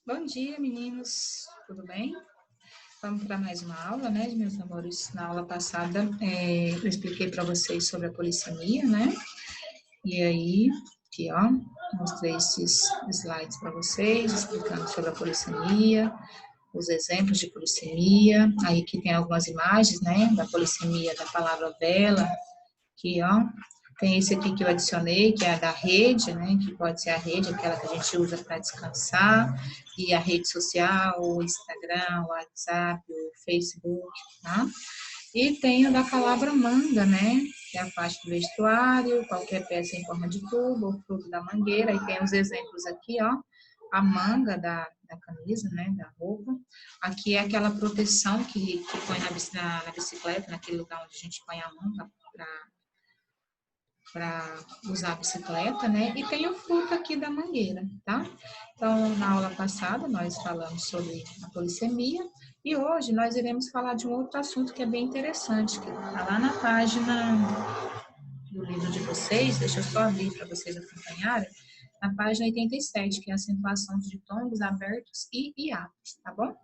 Bom dia, meninos. Tudo bem? Vamos para mais uma aula, né, meus amores? Na aula passada, eu expliquei para vocês sobre a polissemia, né? E aí, aqui, ó, mostrei esses slides para vocês, explicando sobre a polissemia, os exemplos de polissemia. Aí aqui tem algumas imagens, né, da polissemia da palavra vela, aqui, ó. Tem esse aqui que eu adicionei, que é da rede, né? Que pode ser a rede, aquela que a gente usa para descansar, e a rede social, o Instagram, o WhatsApp, o Facebook, tá? E tem o da palavra manga, né? Que é a parte do vestuário, qualquer peça em forma de tubo, o fruto da mangueira. E tem os exemplos aqui, ó. A manga da camisa, né? Da roupa. Aqui é aquela proteção que põe na bicicleta, naquele lugar onde a gente põe a manga para usar a bicicleta, né? E tem o fruto aqui da mangueira, tá? Então, na aula passada, nós falamos sobre a polissemia e hoje nós iremos falar de um outro assunto que é bem interessante, que está lá na página do livro de vocês, deixa eu só abrir para vocês acompanharem, na página 87, que é a acentuação de ditongos abertos e hiatos, tá bom?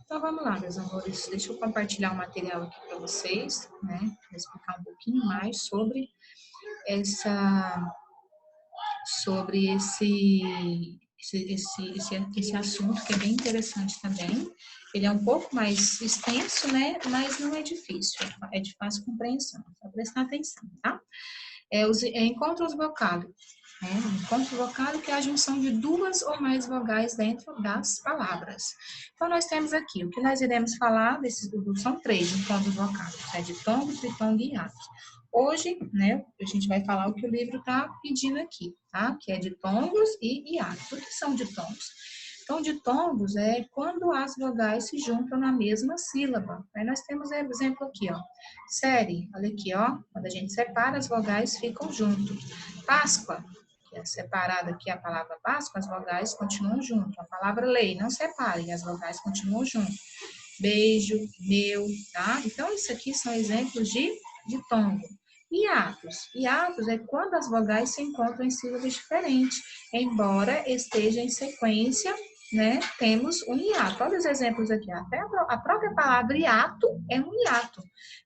Então, vamos lá, meus amores, deixa eu compartilhar um material aqui para vocês, né? Vou explicar um pouquinho mais essa sobre esse assunto, que é bem interessante também. Ele é um pouco mais extenso, né? Mas não é difícil, é de fácil compreensão. Só prestar atenção, tá? Encontros vocálicos. Né? Encontro vocálico é a junção de duas ou mais vogais dentro das palavras. Então, nós temos aqui, o que nós iremos falar desses são três encontros vocálicos, é ditongos, tritongos e hiatos. Hoje, né, a gente vai falar o que o livro está pedindo aqui, tá? Que é ditongos e hiatos. O que são ditongos? Então, ditongos é quando as vogais se juntam na mesma sílaba. Aí nós temos exemplo aqui, ó. Série, olha aqui, ó. Quando a gente separa, as vogais ficam juntos. Páscoa, que é separada aqui a palavra Páscoa, as vogais continuam juntas. A palavra lei, não separe, as vogais continuam juntas. Beijo, meu, tá? Então, isso aqui são exemplos de ditongo. Hiatos. Hiatos é quando as vogais se encontram em sílabas diferentes, embora esteja em sequência, né? Temos um hiato. Olha os exemplos aqui. Até a própria palavra hiato é um hiato.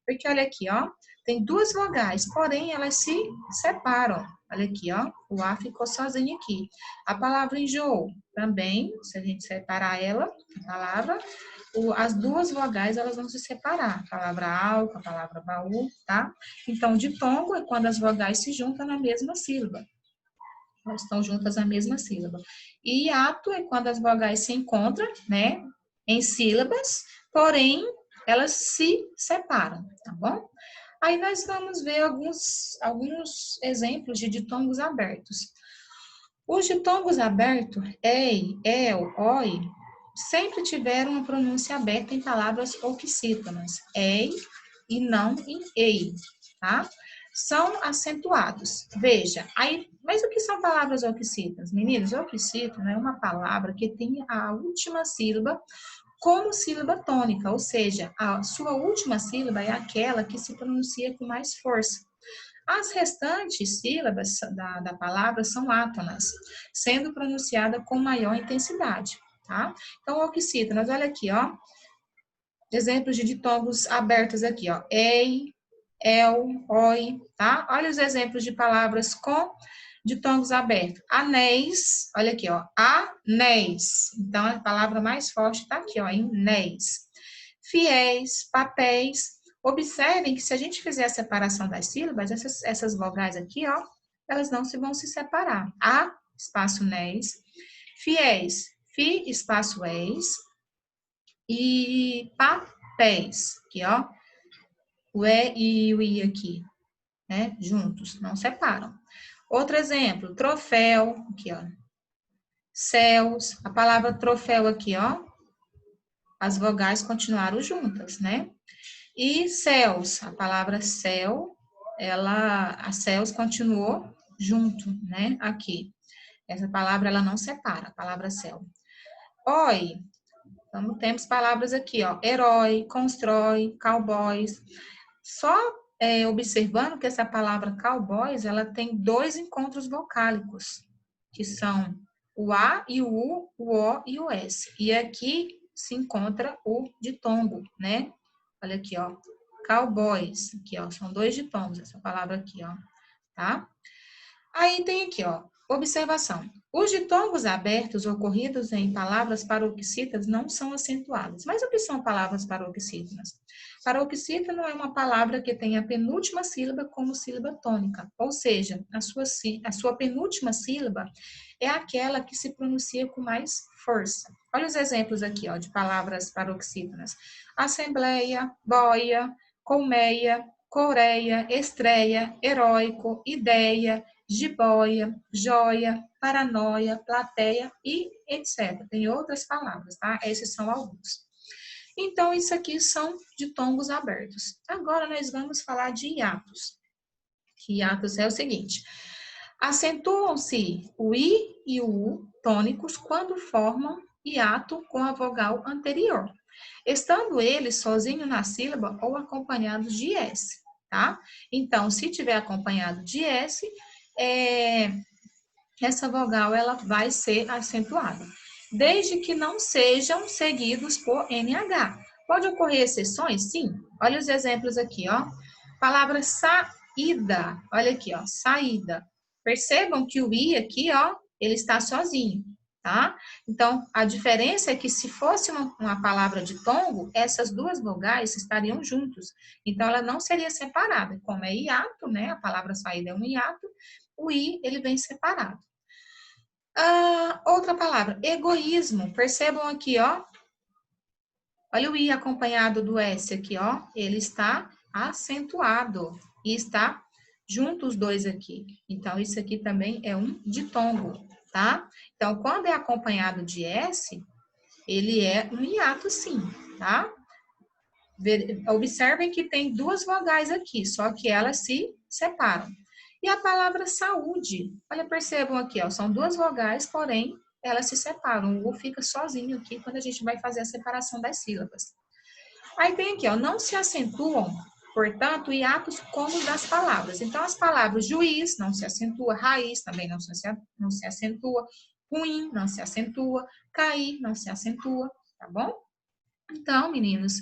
Porque olha aqui, ó. Tem duas vogais, porém elas se separam. Olha aqui, ó. O A ficou sozinho aqui. A palavra enjoo também, se a gente separar ela, a palavra, as duas vogais elas vão se separar. A palavra álcool, a palavra baú, tá? Então, ditongo é quando as vogais se juntam na mesma sílaba. Elas estão juntas na mesma sílaba. E hiato é quando as vogais se encontram, né, em sílabas, porém elas se separam, tá bom? Aí nós vamos ver alguns exemplos de ditongos abertos. Os ditongos abertos, ei, el, oi, sempre tiveram uma pronúncia aberta em palavras oxítonas, ei e não em ei, tá? São acentuados. Veja, aí, mas o que são palavras oxítonas? Meninos, oxítono é uma palavra que tem a última sílaba como sílaba tônica, ou seja, a sua última sílaba é aquela que se pronuncia com mais força. As restantes sílabas da palavra são átonas, sendo pronunciada com maior intensidade, tá? Então, oxítonas, olha aqui, ó. Exemplos de ditongos abertos aqui, ó. Ei, el, oi, tá? Olha os exemplos de palavras com ditongos abertos. Anéis, olha aqui, ó. Anéis. Então, a palavra mais forte está aqui, ó, em néis. Fiéis, papéis. Observem que se a gente fizer a separação das sílabas, essas vogais aqui, ó, elas não vão se separar. A, espaço néis. Fiéis, fi, espaço eis. E papéis, aqui, ó. O E e o I aqui, né? Juntos, não separam. Outro exemplo, troféu, aqui, ó. Céus, a palavra troféu aqui, ó. As vogais continuaram juntas, né? E céus, a palavra céu, a céus continuou junto, né? Aqui. Essa palavra, ela não separa, a palavra céu. Oi, então temos palavras aqui, ó. Herói, constrói, cowboys. Só observando que essa palavra cowboys, ela tem dois encontros vocálicos, que são o A e o U, o O e o S. E aqui se encontra o ditongo, né? Olha aqui, ó. Cowboys. Aqui, ó. São 2 ditongos, essa palavra aqui, ó. Tá? Aí tem aqui, ó. Observação. Os ditongos abertos ocorridos em palavras paroxítonas não são acentuados. Mas o que são palavras paroxítonas? Paroxítona é uma palavra que tem a penúltima sílaba como sílaba tônica, ou seja, a sua penúltima sílaba é aquela que se pronuncia com mais força. Olha os exemplos aqui, ó, de palavras paroxítonas. Assembleia, boia, colmeia, coreia, estreia, heróico, ideia, jiboia, joia, paranoia, plateia e etc. Tem outras palavras, tá? Esses são alguns. Então, isso aqui são ditongos abertos. Agora, nós vamos falar de hiatos. Hiatos é o seguinte: acentuam-se o I e o U tônicos quando formam hiato com a vogal anterior, estando eles sozinhos na sílaba ou acompanhados de S, tá? Então, se tiver acompanhado de S, essa vogal ela vai ser acentuada, desde que não sejam seguidos por NH. Pode ocorrer exceções? Sim. Olha os exemplos aqui, ó. Palavra saída. Olha aqui, ó. Saída. Percebam que o I aqui, ó, ele está sozinho, tá? Então, a diferença é que se fosse uma palavra de tongo, essas duas vogais estariam juntos. Então, ela não seria separada. Como é hiato, né? A palavra saída é um hiato. O I, ele vem separado. Outra palavra, egoísmo. Percebam aqui, ó. Olha o I acompanhado do S aqui, ó. Ele está acentuado e está junto os dois aqui. Então, isso aqui também é um ditongo, tá? Então, quando é acompanhado de S, ele é um hiato sim, tá? Observem que tem duas vogais aqui, só que elas se separam. E a palavra saúde, olha, percebam aqui, ó, são duas vogais, porém, elas se separam. O U fica sozinho aqui quando a gente vai fazer a separação das sílabas. Aí tem aqui, ó, não se acentuam, portanto, hiatos como os das palavras. Então, as palavras juiz não se acentua, raiz também não se acentua, ruim não se acentua, cair não se acentua, tá bom? Então, meninos,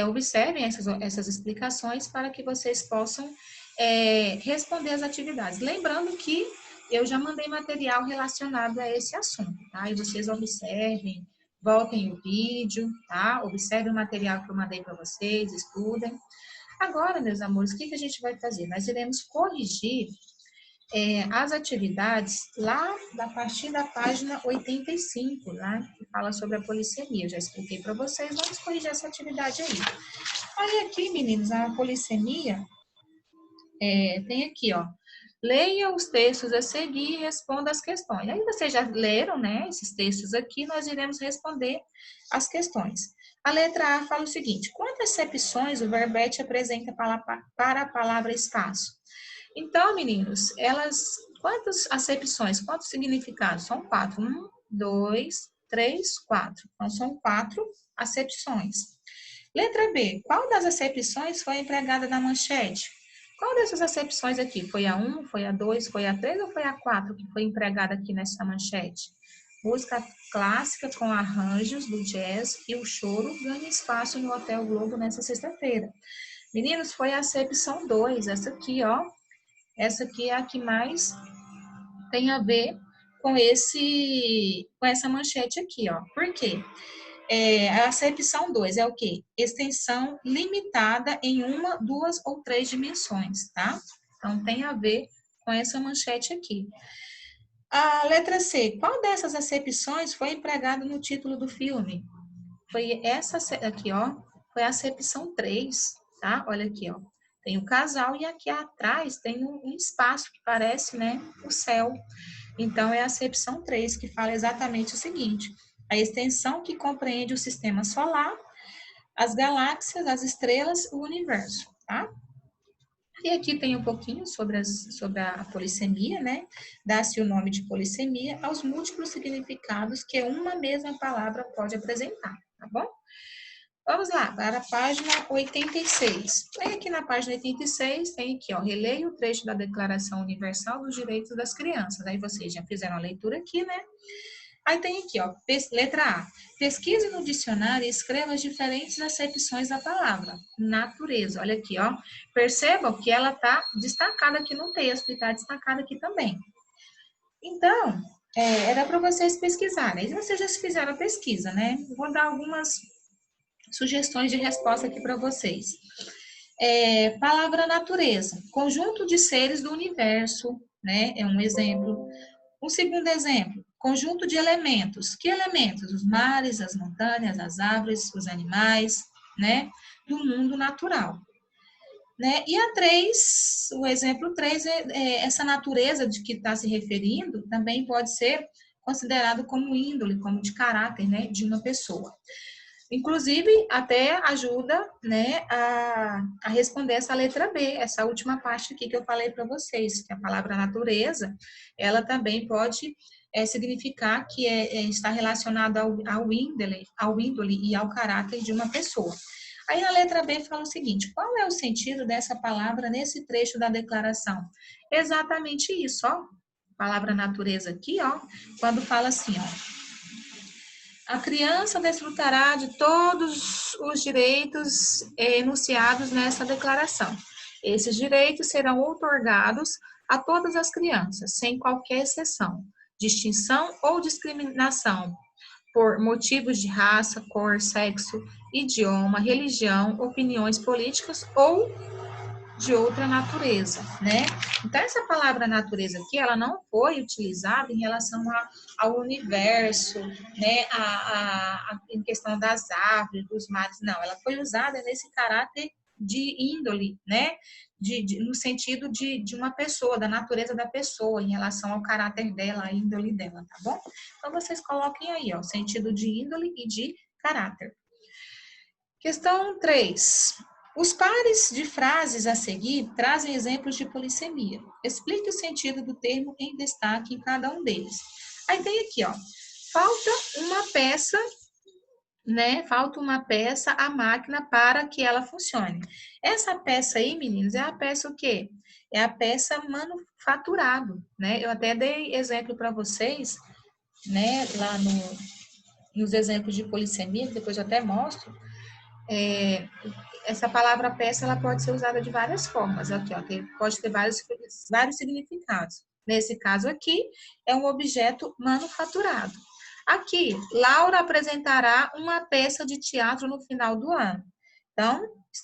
observem essas explicações para que vocês possam responder as atividades. Lembrando que eu já mandei material relacionado a esse assunto, tá? E vocês observem, voltem o vídeo, tá? Observem o material que eu mandei para vocês, estudem. Agora, meus amores, o que a gente vai fazer? Nós iremos corrigir as atividades lá a partir da página 85, né, que fala sobre a polissemia. Eu já expliquei para vocês, vamos corrigir essa atividade aí. Olha aqui, meninos, a polissemia tem aqui, ó. Leia os textos a seguir e responda as questões. Aí vocês já leram, né, esses textos aqui, nós iremos responder as questões. A letra A fala o seguinte: quantas acepções o verbete apresenta para a palavra espaço? Então, meninos, quantas acepções, quantos significados? São 4. 1, 2, 3, 4. Então, são 4 acepções. Letra B, qual das acepções foi empregada na manchete? Qual dessas acepções aqui? Foi a 1, foi a 2, foi a 3 ou foi a 4 que foi empregada aqui nessa manchete? Música clássica com arranjos do jazz e o choro ganha espaço no Hotel Globo nessa sexta-feira. Meninos, foi a acepção 2, essa aqui, ó. Essa aqui é a que mais tem a ver com essa manchete aqui, ó. Por quê? A acepção 2 é o quê? Extensão limitada em 1, 2 ou 3 dimensões, tá? Então, tem a ver com essa manchete aqui. A letra C, qual dessas acepções foi empregada no título do filme? Foi essa aqui, ó. Foi a acepção 3, tá? Olha aqui, ó. Tem o casal e aqui atrás tem um espaço que parece, né, o céu. Então, é a acepção 3, que fala exatamente o seguinte: a extensão que compreende o sistema solar, as galáxias, as estrelas, o universo, tá? E aqui tem um pouquinho sobre a polissemia, né? Dá-se o nome de polissemia aos múltiplos significados que uma mesma palavra pode apresentar, tá bom? Vamos lá, para a página 86. Vem aqui na página 86, tem aqui, ó, releia o trecho da Declaração Universal dos Direitos das Crianças. Aí vocês já fizeram a leitura aqui, né? Aí tem aqui, ó, letra A. Pesquise no dicionário e escreva as diferentes acepções da palavra natureza. Olha aqui, ó. Percebam que ela está destacada aqui no texto e está destacada aqui também. Então, era para vocês pesquisarem. E vocês já fizeram a pesquisa, né? Vou dar algumas sugestões de resposta aqui para vocês. Palavra natureza, conjunto de seres do universo, né? É um exemplo. Um segundo exemplo, conjunto de elementos. Que elementos? Os mares, as montanhas, as árvores, os animais, né? Do mundo natural. Né? E a 3, o exemplo 3, essa natureza de que está se referindo também pode ser considerado como índole, como de caráter, né? De uma pessoa. Inclusive, até ajuda, né, a responder essa letra B, essa última parte aqui que eu falei para vocês, que a palavra natureza, ela também pode significar que está relacionado ao índole e ao caráter de uma pessoa. Aí na letra B fala o seguinte, qual é o sentido dessa palavra nesse trecho da declaração? Exatamente isso, ó, palavra natureza aqui, ó, quando fala assim, ó, a criança desfrutará de todos os direitos enunciados nessa declaração. Esses direitos serão outorgados a todas as crianças, sem qualquer exceção, distinção ou discriminação por motivos de raça, cor, sexo, idioma, religião, opiniões políticas ou de outra natureza, né? Então, essa palavra natureza aqui, ela não foi utilizada em relação ao universo, né? Em questão das árvores, dos mares, não. Ela foi usada nesse caráter de índole, né? No sentido de uma pessoa, da natureza da pessoa, em relação ao caráter dela, a índole dela, tá bom? Então, vocês coloquem aí, ó, sentido de índole e de caráter. Questão 3. Os pares de frases a seguir trazem exemplos de polissemia. Explique o sentido do termo em destaque em cada um deles. Aí tem aqui, ó, falta uma peça, né? Falta uma peça à máquina para que ela funcione. Essa peça aí, meninos, é a peça o quê? É a peça manufaturado, né? Eu até dei exemplo para vocês, né? Lá nos exemplos de polissemia, que depois eu até mostro. Essa palavra peça, ela pode ser usada de várias formas. Aqui, ó, pode ter vários significados. Nesse caso aqui, é um objeto manufaturado. Aqui, Laura apresentará uma peça de teatro no final do ano. Então,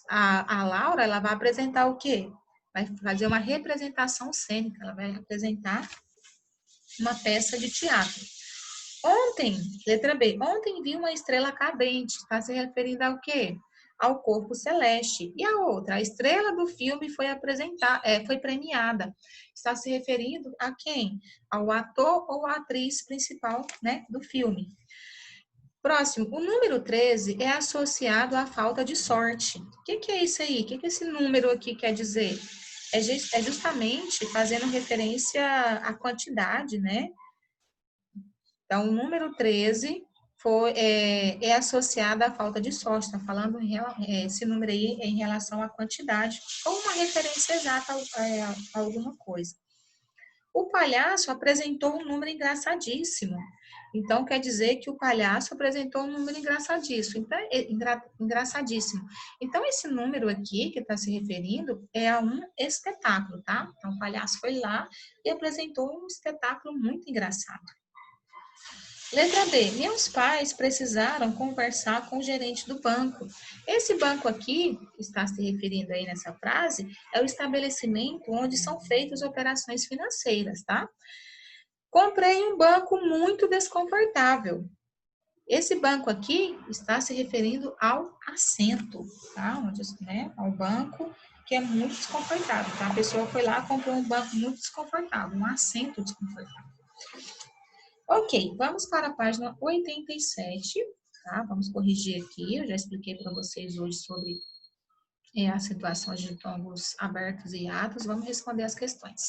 a Laura, ela vai apresentar o quê? Vai fazer uma representação cênica, ela vai apresentar uma peça de teatro. Ontem, letra B, ontem vi uma estrela cadente, está se referindo ao quê? Ao corpo celeste. E a outra, a estrela do filme foi premiada. Está se referindo a quem? Ao ator ou atriz principal, né, do filme. Próximo, o número 13 é associado à falta de sorte. O que é isso aí? O que esse número aqui quer dizer? É justamente fazendo referência à quantidade, né? Então, o número 13 é associado à falta de sorte, está falando esse número aí é em relação à quantidade, ou uma referência exata a alguma coisa. O palhaço apresentou um número engraçadíssimo. Então, quer dizer que o palhaço apresentou um número engraçadíssimo. Então, esse número aqui que está se referindo é a um espetáculo, tá? Então, o palhaço foi lá e apresentou um espetáculo muito engraçado. Letra B. Meus pais precisaram conversar com o gerente do banco. Esse banco aqui, que está se referindo aí nessa frase, é o estabelecimento onde são feitas operações financeiras, tá? Comprei um banco muito desconfortável. Esse banco aqui está se referindo ao assento, tá? Onde, né, ao banco que é muito desconfortável, tá? A pessoa foi lá e comprou um banco muito desconfortável, um assento desconfortável. Ok, vamos para a página 87, tá? Vamos corrigir aqui, eu já expliquei para vocês hoje sobre as situações de tongos abertos e atos, vamos responder as questões.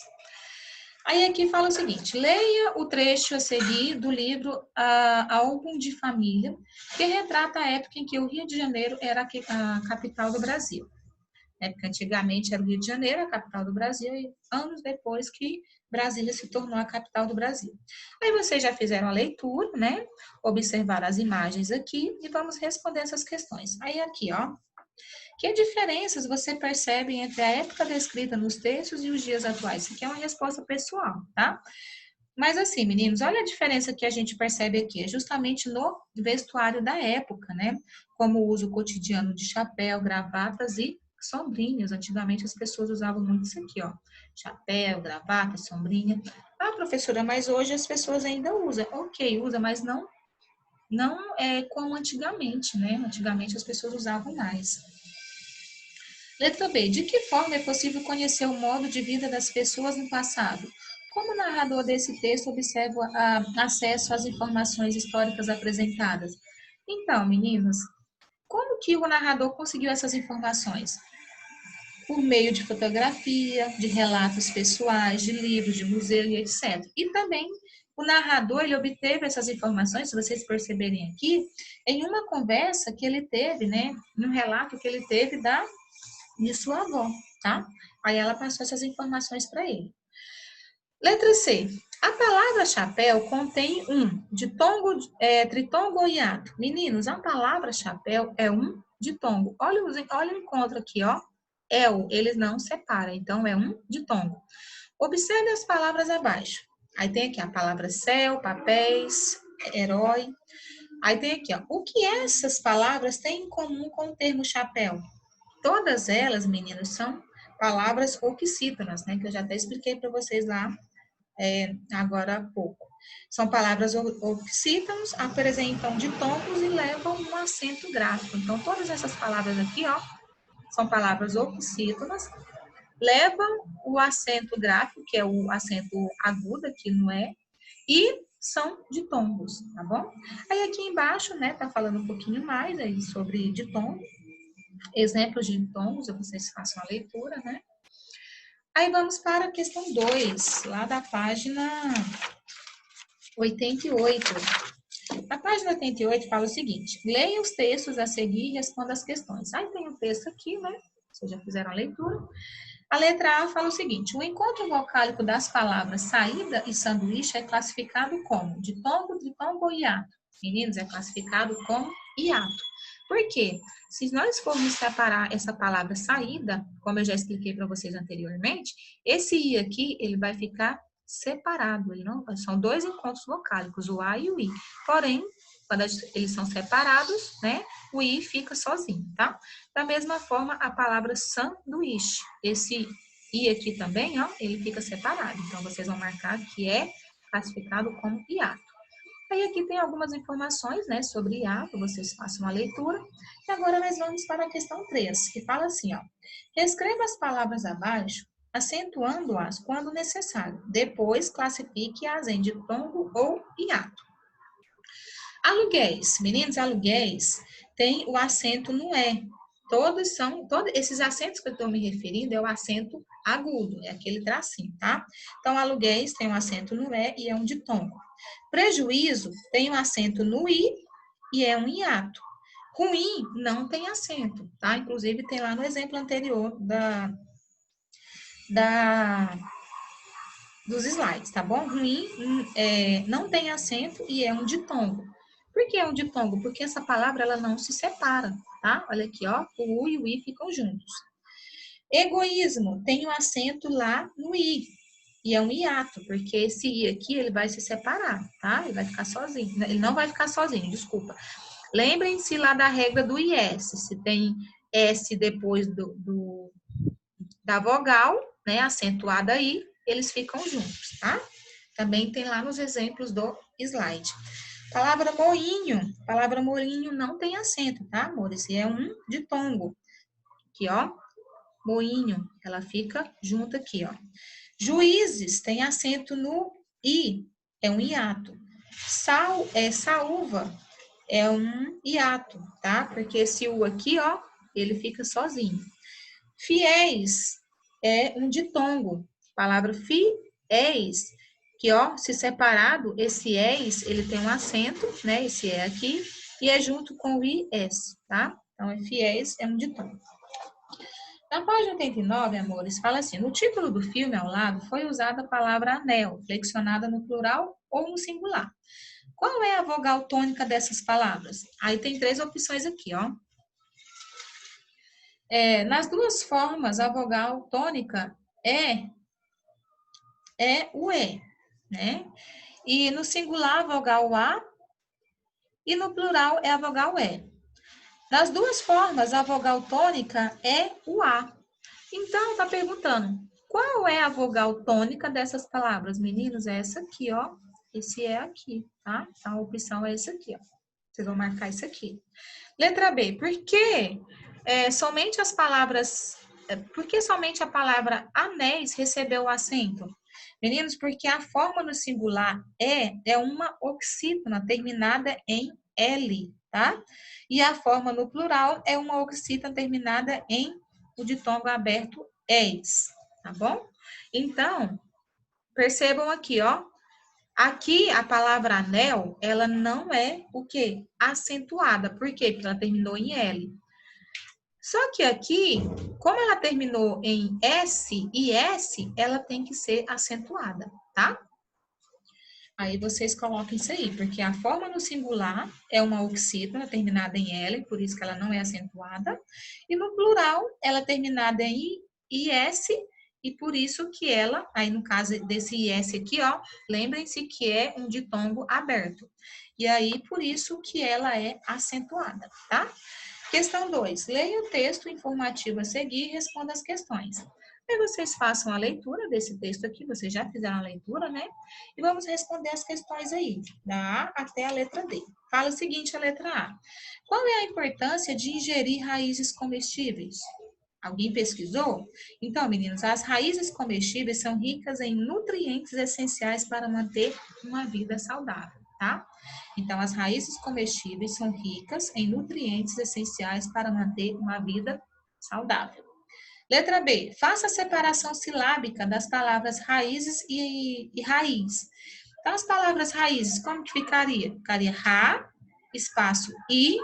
Aí aqui fala o seguinte, leia o trecho a seguir do livro Álbum de Família, que retrata a época em que o Rio de Janeiro era a capital do Brasil. Porque antigamente era o Rio de Janeiro, a capital do Brasil, e anos depois que Brasília se tornou a capital do Brasil. Aí vocês já fizeram a leitura, né? Observaram as imagens aqui e vamos responder essas questões. Aí aqui, ó. Que diferenças você percebe entre a época descrita nos textos e os dias atuais? Isso aqui é uma resposta pessoal, tá? Mas assim, meninos, olha a diferença que a gente percebe aqui, é justamente no vestuário da época, né? Como o uso cotidiano de chapéu, gravatas e sombrinhas. Antigamente as pessoas usavam muito isso aqui, ó. Chapéu, gravata, sombrinha. Ah, professora, mas hoje as pessoas ainda usam. Ok, usa, mas não é como antigamente, né? Antigamente as pessoas usavam mais. Letra B. De que forma é possível conhecer o modo de vida das pessoas no passado? Como o narrador desse texto observa acesso às informações históricas apresentadas? Então, meninos, como que o narrador conseguiu essas informações? Por meio de fotografia, de relatos pessoais, de livros, de museu e etc. E também o narrador, ele obteve essas informações, se vocês perceberem aqui, em uma conversa que ele teve, né, num relato que ele teve de sua avó, tá? Aí ela passou essas informações para ele. Letra C. A palavra chapéu contém tritongo ou hiato. Meninos, a palavra chapéu é um ditongo. Olha o encontro aqui, ó. Eles não separam, então é um ditongo. Observe as palavras abaixo. Aí tem aqui a palavra céu, papéis, herói. Aí tem aqui, ó. O que essas palavras têm em comum com o termo chapéu? Todas elas, meninos, são palavras oxítonas, né? Que eu já até expliquei para vocês lá agora há pouco. São palavras oxítonas, apresentam ditongos e levam um acento gráfico. Então, todas essas palavras aqui, ó, são palavras oxítonas, levam o acento gráfico, que é o acento agudo, aqui não é, e são ditongos, tá bom? Aí aqui embaixo, né, tá falando um pouquinho mais aí sobre ditongo, exemplos de ditongos, vocês façam a leitura, né? Aí vamos para a questão 2, lá da página 88. Na página 88 fala o seguinte, leia os textos a seguir e responda as questões. Aí tem um texto aqui, né? Vocês já fizeram a leitura. A letra A fala o seguinte, o encontro vocálico das palavras saída e sanduíche é classificado como ditongo, tritongo ou hiato? Meninos, é classificado como hiato. Por quê? Se nós formos separar essa palavra saída, como eu já expliquei para vocês anteriormente, esse I aqui, ele vai ficar separado. São dois encontros vocálicos, o A e o I. Porém, quando eles são separados, né, o I fica sozinho, tá? Da mesma forma, a palavra sanduíche. Esse I aqui também, ó, ele fica separado. Então, vocês vão marcar que é classificado como hiato. Aí aqui tem algumas informações, né, sobre hiato, vocês façam a leitura. E agora nós vamos para a questão 3, que fala assim, ó. Reescreva as palavras abaixo, acentuando-as quando necessário. Depois, classifique-as em ditongo ou hiato. Aluguéis. Meninos, aluguéis tem o acento no E. Todos esses acentos que eu estou me referindo é o acento agudo, é aquele tracinho, tá? Então, aluguéis tem um acento no E e é um ditongo. Prejuízo tem um acento no I e é um hiato. Ruim não tem acento, tá? Inclusive, tem lá no exemplo anterior dos slides, tá bom? Ruim não tem acento e é um ditongo. Por que é um ditongo? Porque essa palavra ela não se separa, tá? Olha aqui, ó, o U e o I ficam juntos. Egoísmo tem um acento lá no I e é um hiato, porque esse I aqui ele vai se separar, tá? Ele vai ficar sozinho. Ele não vai ficar sozinho, desculpa. Lembrem-se lá da regra do IS, se tem S depois da vogal, né, acentuada aí, eles ficam juntos, tá? Também tem lá nos exemplos do slide. Palavra moinho. Palavra moinho não tem acento, tá, amores? E é um ditongo. Aqui, ó. Moinho, ela fica junto aqui, ó. Juízes tem acento no I, é um hiato. Saúva é um hiato, tá? Porque esse U aqui, ó, ele fica sozinho. Fiéis é um ditongo. Palavra és, que, ó, se separado, esse és, ele tem um acento, né? Esse é aqui, e é junto com o IS, tá? Então, fiéis é um ditongo. Na página 89, amores, fala assim: no título do filme, ao lado, foi usada a palavra anel, flexionada no plural ou no singular. Qual é a vogal tônica dessas palavras? Aí tem três opções aqui, ó. Nas duas formas, a vogal tônica é o E, né? E no singular, a vogal A, e no plural é a vogal E. Nas duas formas, a vogal tônica é o A. Então, está perguntando, qual é a vogal tônica dessas palavras? Meninos, é essa aqui, ó. Esse é aqui, tá? Então, a opção é essa aqui, ó. Vocês vão marcar isso aqui. Letra B, por que somente as palavras... Por que somente a palavra anéis recebeu o acento? Meninos, porque a forma no singular é uma oxítona terminada em L, tá? E a forma no plural é uma oxítona terminada em o ditongo aberto és, tá bom? Então, percebam aqui, ó. Aqui, a palavra anel, ela não é o quê? Acentuada. Por quê? Porque ela terminou em L. Só que aqui, como ela terminou em S e S, ela tem que ser acentuada, tá? Aí vocês colocam isso aí, porque a forma no singular é uma oxítona terminada em L, por isso que ela não é acentuada. E no plural, ela é terminada em IS, e por isso que ela, aí no caso desse IS aqui, ó, lembrem-se que é um ditongo aberto. E aí, por isso que ela é acentuada, tá? Questão 2. Leia o texto informativo a seguir e responda as questões. Aí vocês façam a leitura desse texto aqui, vocês já fizeram a leitura, né? E vamos responder as questões aí, da A até a letra D. Fala o seguinte, a letra A. Qual é a importância de ingerir raízes comestíveis? Alguém pesquisou? Então, meninos, as raízes comestíveis são ricas em nutrientes essenciais para manter uma vida saudável, tá? Então, as raízes comestíveis são ricas em nutrientes essenciais para manter uma vida saudável. Letra B. Faça a separação silábica das palavras raízes e raiz. Então, as palavras raízes, como que ficaria? Ficaria ra, espaço i,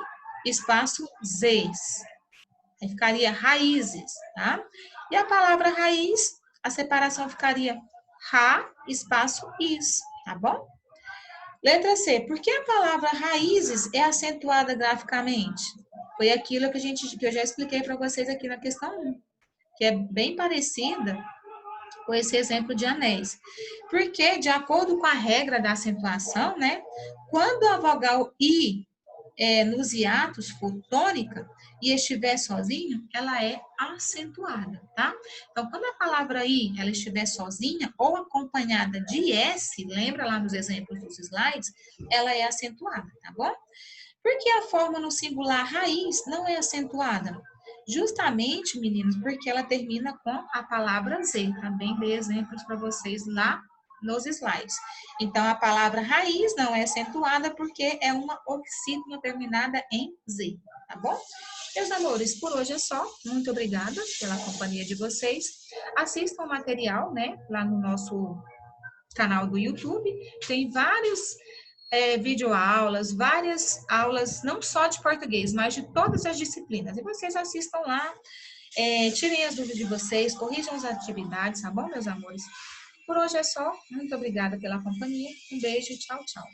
espaço zes. Aí ficaria raízes, tá? E a palavra raiz, a separação ficaria ra, espaço is, tá bom? Letra C. Por que a palavra raízes é acentuada graficamente? Foi aquilo que eu já expliquei para vocês aqui na questão 1, que é bem parecida com esse exemplo de anéis. Porque, de acordo com a regra da acentuação, né, quando a vogal I nos hiatos for tônica e estiver sozinho, ela é acentuada, tá? Então, quando a palavra I ela estiver sozinha ou acompanhada de S, lembra lá nos exemplos dos slides, ela é acentuada, tá bom? Por que a forma no singular raiz não é acentuada? Justamente, meninos, porque ela termina com a palavra Z. Também dei exemplos para vocês lá nos slides. Então, a palavra raiz não é acentuada porque é uma oxítona terminada em Z, tá bom? Meus amores, por hoje é só. Muito obrigada pela companhia de vocês. Assistam o material, né, lá no nosso canal do YouTube. Tem vários videoaulas, várias aulas, não só de português, mas de todas as disciplinas. E vocês assistam lá, tirem as dúvidas de vocês, corrijam as atividades, tá bom, meus amores? Por hoje é só. Muito obrigada pela companhia. Um beijo e tchau, tchau.